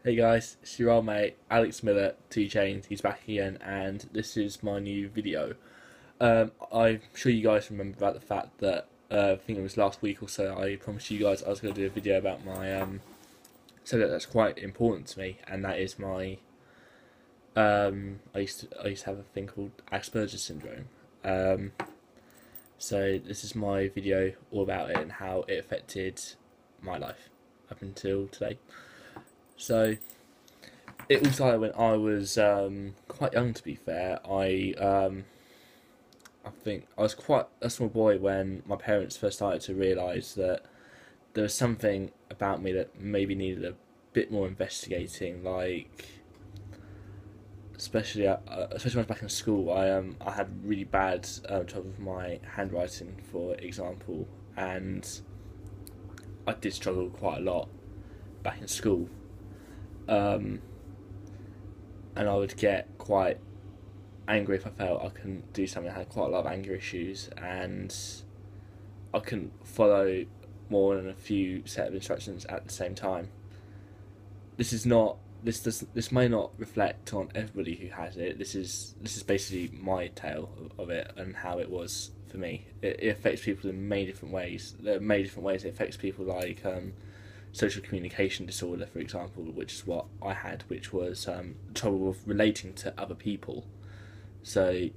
Hey guys, it's your old mate Alex Miller, Two Chains. He's back again, and this is my new video. I'm sure you guys remember about the fact that I think it was last week or so. I promised you guys I was going to do a video about my subject that's quite important to me, and that is my I used to have a thing called Asperger syndrome. Um, so this is my video all about it and how it affected my life up until today. So it all started when I was quite young. To be fair, I think I was quite a small boy when my parents first started to realise that there was something about me that maybe needed a bit more investigating. Like, especially when I was back in school, I had really bad trouble with my handwriting, for example, and I did struggle quite a lot back in school. Um, and I would get quite angry if I felt I couldn't do something. I had quite a lot of anger issues, and I couldn't follow more than a few set of instructions at the same time. This is not this may not reflect on everybody who has it. This is basically my tale of it and how it was for me. It affects people in many different ways. There are many different ways it affects people, like social communication disorder, for example, which is what I had, which was trouble with relating to other people. So,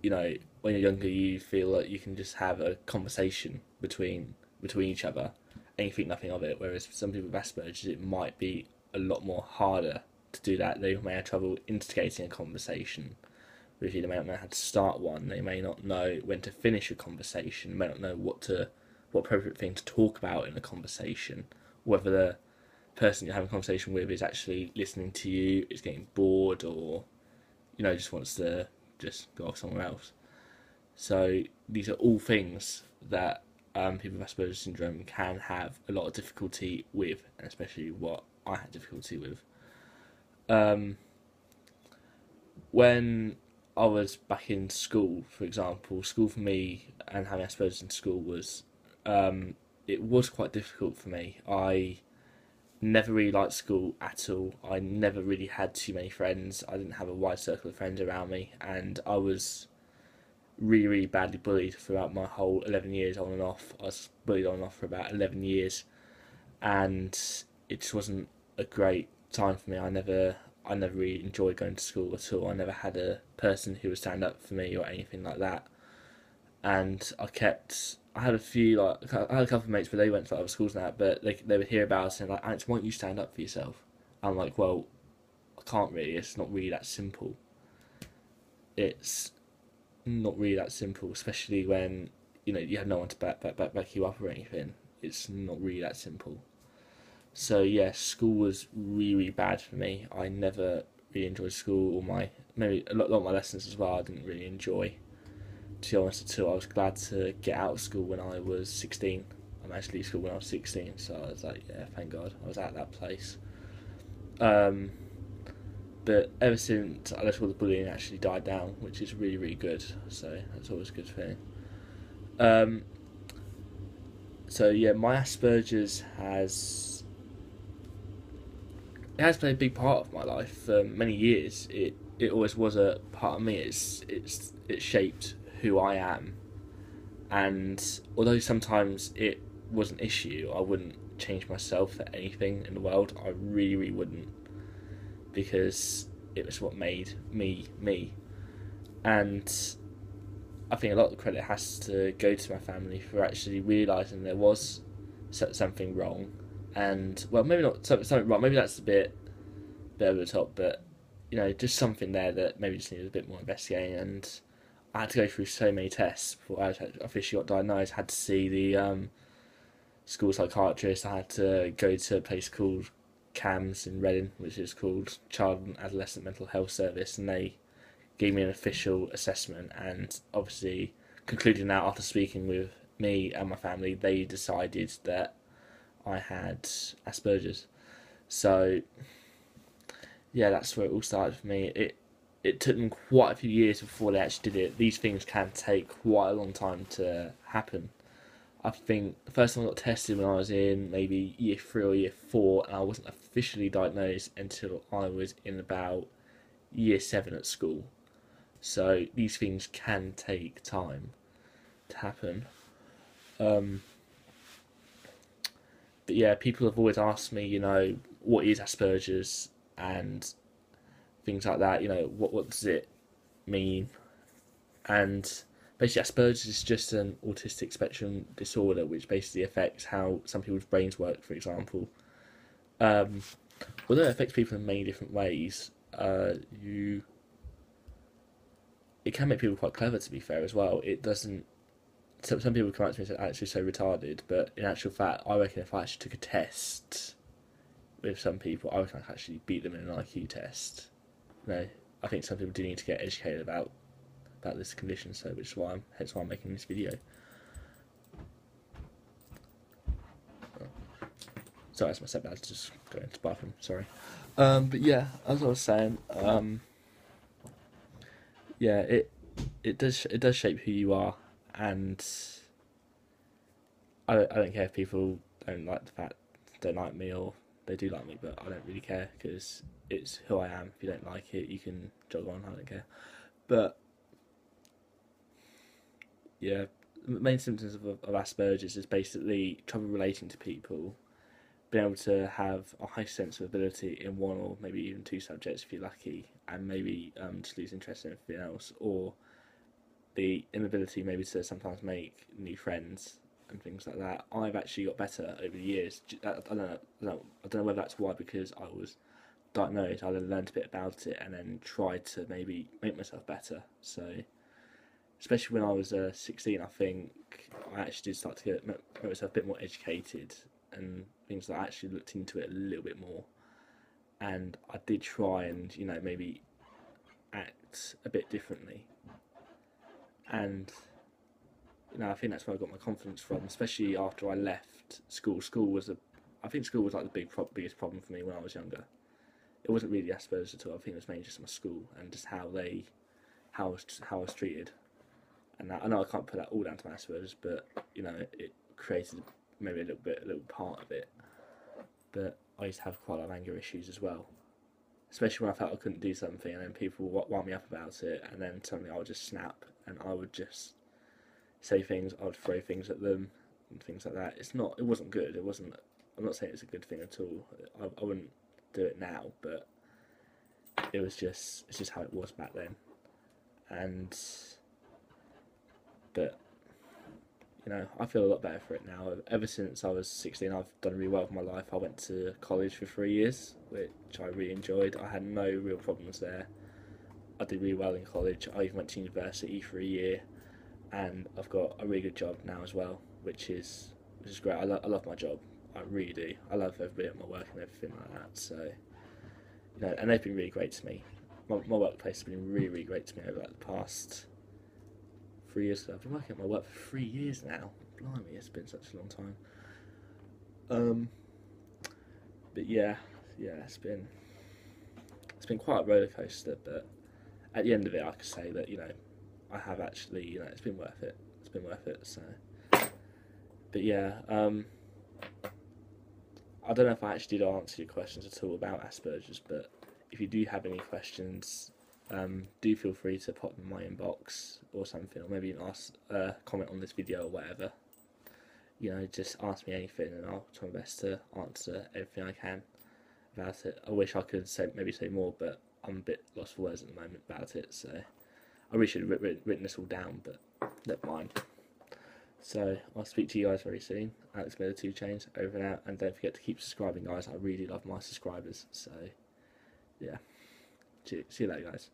when you're younger, you feel like you can just have a conversation between each other, and you think nothing of it. Whereas for some people with Asperger's, it might be a lot more harder to do that. They may have trouble instigating a conversation with you. They may not know how to start one. They may not know when to finish a conversation. They may not know what appropriate thing to talk about in a conversation. Whether the person you're having a conversation with is actually listening to you, is getting bored, or just wants to just go off somewhere else. So these are all things that people with Asperger's syndrome can have a lot of difficulty with, and especially what I had difficulty with. Um, when I was back in school, for example, school for me and having Asperger's in school um, it was quite difficult for me. I never really liked school at all. I never really had too many friends. I didn't have a wide circle of friends around me, and I was really, really badly bullied throughout my whole 11 years on and off. I was bullied on and off for about 11 years, and it just wasn't a great time for me. I never really enjoyed going to school at all. I never had a person who would stand up for me or anything like that. And I had a few, like, I had a couple of mates where they went to other schools and that, but they would hear about it and like, Alex, why don't you stand up for yourself? I'm like, well, I can't really. It's not really that simple. It's not really that simple, especially when you have no one to back you up or anything. It's not really that simple. So yeah, school was really, really bad for me. I never really enjoyed school, or my maybe a lot of my lessons as well. I didn't really enjoy. To be honest, at all, I was glad to get out of school when I was 16. I managed to leave school when I was 16, so I was like, yeah, thank God I was out of that place. Um, but ever since I left, all the bullying actually died down, which is really, really good. So that's always a good thing. Um, so yeah, my Asperger's has played a big part of my life for many years. It always was a part of me. It shaped who I am, and although sometimes it was an issue, I wouldn't change myself for anything in the world. I really, really wouldn't, because it was what made me me. And I think a lot of the credit has to go to my family for actually realising there was something wrong, and well, maybe not something wrong. Maybe that's a bit over the top, but just something there that maybe just needed a bit more investigating. And I had to go through so many tests before I officially got diagnosed. I had to see the school psychiatrist. I had to go to a place called CAMS in Reading, which is called Child and Adolescent Mental Health Service, and they gave me an official assessment. And obviously, concluding that after speaking with me and my family, they decided that I had Asperger's. So yeah, that's where it all started for me. It took them quite a few years before they actually did it. These things can take quite a long time to happen. I think the first time I got tested when I was in maybe year 3 or year 4, and I wasn't officially diagnosed until I was in about year 7 at school. So these things can take time to happen. Um, but yeah, people have always asked me, what is Asperger's and things like that. What does it mean? And basically, Asperger's is just an autistic spectrum disorder, which basically affects how some people's brains work. For example, um, although it affects people in many different ways, you it can make people quite clever. To be fair, as well, it doesn't. Some people come up to me and say, "Actually, so retarded," but in actual fact, I reckon if I actually took a test with some people, I reckon I could actually beat them in an IQ test. I think some people do need to get educated about this condition, so hence why I'm making this video. Sorry, that's my stepdad just going to the bathroom. Sorry, but yeah, as I was saying, yeah, it does shape who you are, and I don't care if people don't like me, or they do like me, but I don't really care because it's who I am. If you don't like it, you can jog on. I don't care, but yeah, the main symptoms of Asperger's is basically trouble relating to people, being able to have a high sense of ability in one or maybe even two subjects if you're lucky, and maybe just lose interest in everything else, or the inability maybe to sometimes make new friends and things like that. I've actually got better over the years. I don't know whether that's why, because I was diagnosed, I then learned a bit about it and then tried to maybe make myself better. So especially when I was 16, I think I actually did start to make myself a bit more educated and things like that. I actually looked into it a little bit more, and I did try and maybe act a bit differently, and I think that's where I got my confidence from, especially after I left school. I think school was like the biggest problem for me when I was younger. It wasn't really Asperger's at all. I think it was mainly just my school and just how I was treated. And I know I can't put that all down to my Asperger's, but it created maybe a little part of it. But I used to have quite a lot of anger issues as well, especially when I felt I couldn't do something, and then people wound me up about it, and then suddenly I would just snap, and I would just say things. I would throw things at them and things like that. It wasn't good. It wasn't. I'm not saying it's a good thing at all. I wouldn't do it now, but it's just how it was back then, and. But I feel a lot better for it now. Ever since I was 16, I've done really well with my life. I went to college for 3 years, which I really enjoyed. I had no real problems there. I did really well in college. I even went to university for a year, and I've got a really good job now as well, which is great. I love my job. I really do. I love everybody at my work and everything like that. So, and they've been really great to me. My workplace has been really, really great to me over the past 3 years. I've been working at my work for 3 years now. Blimey, it's been such a long time. But yeah, it's been quite a roller coaster. But at the end of it, I could say that I have actually it's been worth it. It's been worth it. So, but yeah, I don't know if I actually did answer your questions at all about Asperger's, but if you do have any questions, do feel free to pop them in my inbox or something, or maybe ask, comment on this video or whatever. Just ask me anything, and I'll try my best to answer everything I can about it. I wish I could say more, but I'm a bit lost for words at the moment about it. So I really should have written this all down, but never mind. So I'll speak to you guys very soon. Alex Miller 2 Chains, over and out, and don't forget to keep subscribing, guys. I really love my subscribers. So yeah, see you later, guys.